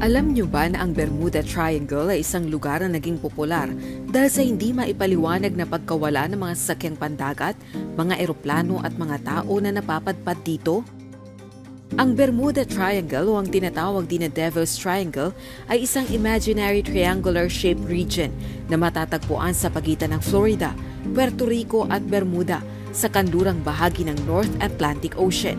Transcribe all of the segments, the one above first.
Alam nyo ba na ang Bermuda Triangle ay isang lugar na naging popular dahil sa hindi maipaliwanag na pagkawala ng mga sasakyang pandagat, mga eroplano at mga tao na napapadpad dito? Ang Bermuda Triangle o ang tinatawag din na Devil's Triangle ay isang imaginary triangular-shaped region na matatagpuan sa pagitan ng Florida, Puerto Rico at Bermuda sa kanlurang bahagi ng North Atlantic Ocean.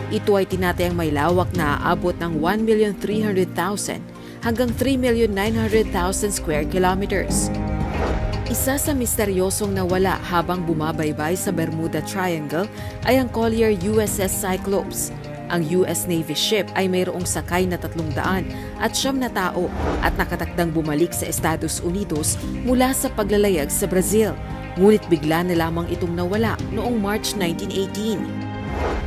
Ito ay tinatayang may lawak na aabot ng 1,300,000 hanggang 3,900,000 square kilometers. Isa sa misteryosong nawala habang bumabaybay sa Bermuda Triangle ay ang Collier USS Cyclops. Ang US Navy ship ay mayroong sakay na 300 at 9 na tao at nakatakdang bumalik sa Estados Unidos mula sa paglalayag sa Brazil. Ngunit bigla na lamang itong nawala noong March 1918.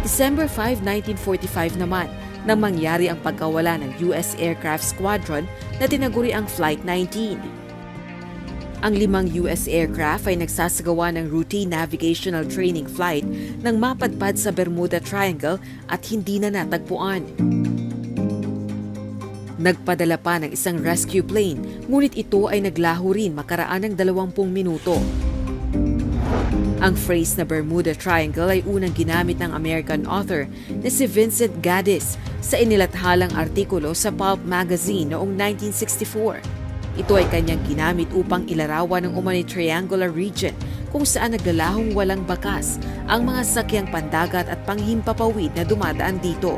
December 5, 1945 naman nang mangyari ang pagkawala ng US Aircraft Squadron na tinaguri ang Flight 19. Ang 5 US aircraft ay nagsasagawa ng routine navigational training flight nang mapadpad sa Bermuda Triangle at hindi na natagpuan. Nagpadala pa ng isang rescue plane, ngunit ito ay naglaho rin makaraan ng 20 minuto. Ang phrase na Bermuda Triangle ay unang ginamit ng American author na si Vincent Gaddis sa inilathalang artikulo sa Pulp magazine noong 1964. Ito ay kanyang ginamit upang ilarawan ng umano'y triangular region kung saan naglalahong walang bakas ang mga sakyang pandagat at panghimpapawid na dumadaan dito.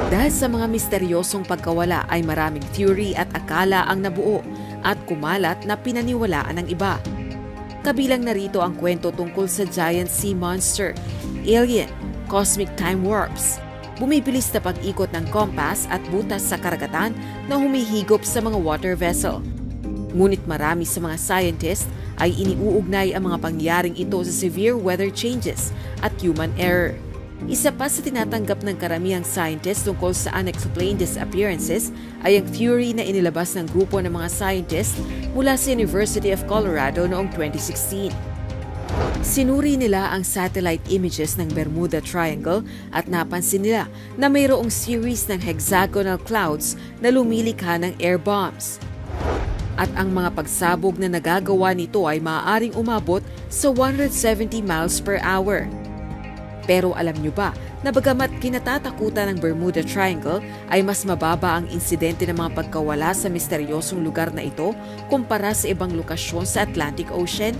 Dahil sa mga misteryosong pagkawala ay maraming theory at akala ang nabuo at kumalat na pinaniwalaan ng iba. Kabilang narito ang kwento tungkol sa giant sea monster, alien, cosmic time warps, bumibilis na pag-ikot ng compass at butas sa karagatan na humihigop sa mga water vessel. Ngunit marami sa mga scientists ay iniuugnay ang mga pangyaring ito sa severe weather changes at human error. Isa pa sa tinatanggap ng karamihang scientists tungkol sa unexplained disappearances ay ang theory na inilabas ng grupo ng mga scientists mula sa University of Colorado noong 2016. Sinuri nila ang satellite images ng Bermuda Triangle at napansin nila na mayroong series ng hexagonal clouds na lumilikha ng air bombs. At ang mga pagsabog na nagagawa nito ay maaaring umabot sa 170 miles per hour. Pero alam nyo ba na bagamat kinatatakutan ng Bermuda Triangle ay mas mababa ang insidente ng mga pagkawala sa misteryosong lugar na ito kumpara sa ibang lokasyon sa Atlantic Ocean?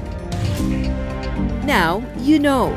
Now, you know!